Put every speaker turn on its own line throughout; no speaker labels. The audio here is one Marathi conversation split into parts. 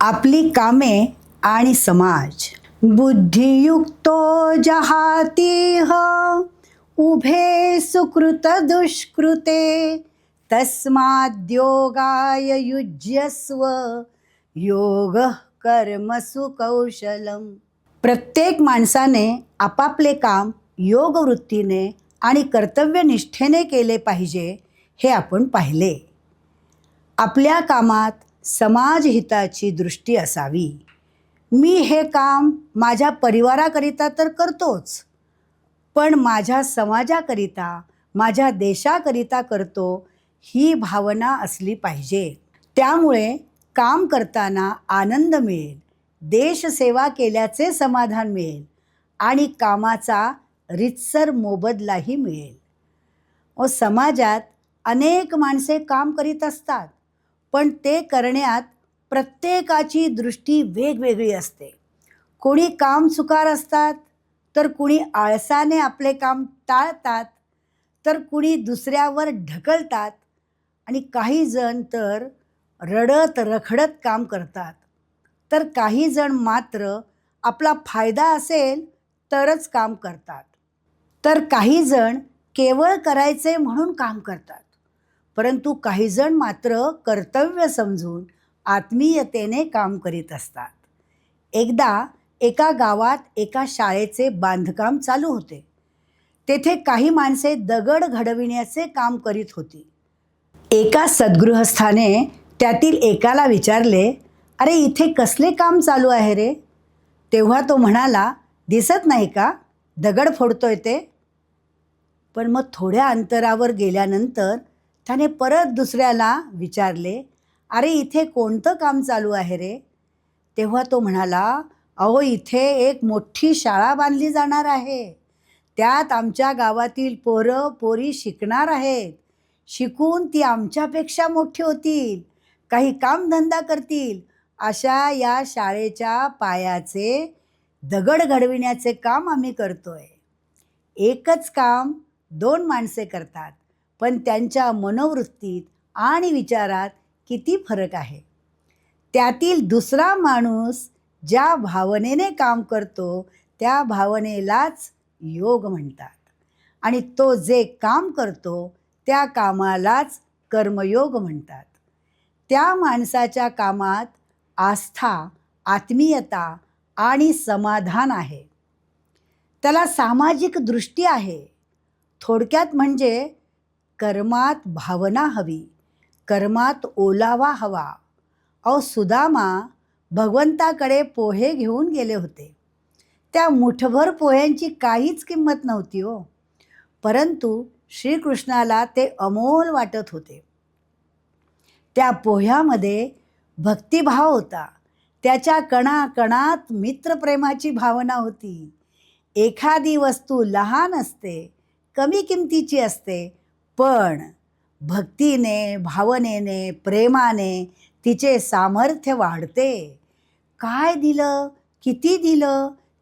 आपली कामे आणि समाज. बुद्धियुक्तो जहातीह उभे सुकृत दुष्कृते तस्माद्योगाय युज्यस्व योग कर्मसु कौशलम. प्रत्येक माणसाने आपापले काम योगवृत्तीने आणि कर्तव्यनिष्ठेने केले पाहिजे हे आपण पाहिले. आपल्या कामात समाजहिताची दृष्टी असावी. मी हे काम माझ्या परिवाराकरिता तर करतोच, पण माझ्या समाजाकरिता, माझ्या देशाकरिता करतो ही भावना असली पाहिजे. त्यामुळे काम करताना आनंद मिळेल, देशसेवा केल्याचे समाधान मिळेल आणि कामाचा रीतसर मोबदलाही मिळेल. समाजात अनेक माणसे काम करीत असतात, पण ते करण्यात प्रत्येकाची दृष्टी वेगवेगळी असते. कोणी कामचुकार असतात, तर कुणी आळसाने आपले काम टाळतात, तर कुणी दुसऱ्यावर ढकलतात आणि काही जण तर रडत रखडत काम करतात, तर काही जण मात्र आपला फायदा असेल तरच काम करतात, तर काही जण केवळ करायचे म्हणून काम करतात, परंतु काही जण मात्र कर्तव्य समजून आत्मीयतेने काम करीत असतात. एकदा एका गावात एका शाळेचे बांधकाम चालू होते. तेथे काही माणसे दगड घडविण्याचे काम करीत होती. एका सद्गृहस्थाने त्यातील एकाला विचारले, अरे इथे कसले काम चालू आहे रे? तेव्हा तो म्हणाला, दिसत नाही का दगड फोडतोय ते? पण मग थोड्या अंतरावर गेल्यानंतर त्याने परत दुसऱ्याला विचारले, अरे इथे कोणतं काम चालू आहे रे? तेव्हा तो म्हणाला, अहो इथे एक मोठी शाळा बांधली जाणार आहे. त्यात आमच्या गावातील पोरं पोरी शिकणार आहेत. शिकून ती आमच्यापेक्षा मोठी होतील, काही कामधंदा करतील. अशा या शाळेच्या पायाचे दगड घडविण्याचे काम आम्ही करतोय. एकच काम दोन माणसे करतात, पण त्यांच्या मनोवृत्तीत आणि विचारात किती फरक आहे. त्यातील दुसरा माणूस ज्या भावनेने काम करतो त्या भावनेलाच योग म्हणतात आणि तो जे काम करतो त्या कामालाच कर्मयोग म्हणतात. त्या माणसाच्या कामात आस्था, आत्मीयता आणि समाधान आहे. त्याला सामाजिक दृष्टी आहे. थोडक्यात म्हणजे कर्मात भावना हवी, कर्मात ओलावा हवा. सुदामा भगवंताकडे पोहे घेऊन गेले होते. त्या मुठभर पोह्यांची काहीच किंमत नव्हती हो, परंतु श्रीकृष्णाला ते अमोल वाटत होते. त्या पोह्यामध्ये भक्तिभाव होता. त्याच्या कणाकणात मित्रप्रेमाची भावना होती. एखादी वस्तू लहान असते, कमी किमतीची असते, पण भक्तीने, भावनेने, प्रेमाने तिचे सामर्थ्य वाढते. काय दिलं,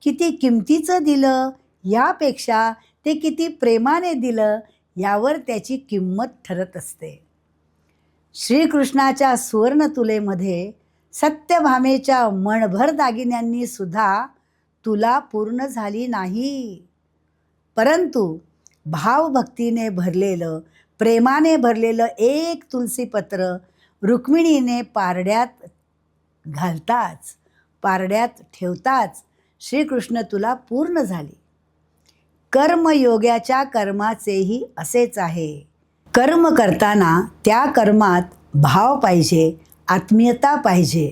किती किमतीचं दिलं यापेक्षा ते किती प्रेमाने दिलं यावर त्याची किंमत ठरत असते. श्रीकृष्णाच्या सुवर्णतुलेमध्ये सत्यभामेच्या मणभर दागिन्यांनी सुद्धा तुला पूर्ण झाली नाही, परंतु भावभक्तीने भरलेलं, प्रेमाने भरलेलं एक तुलसीपत्र रुक्मिणीने पारड्यात घालताच, पारड्यात ठेवताच श्रीकृष्ण तुला पूर्ण झाली. कर्मयोग्याच्या कर्माचेही असेच आहे. कर्म करताना त्या कर्मात भाव पाहिजे, आत्मीयता पाहिजे.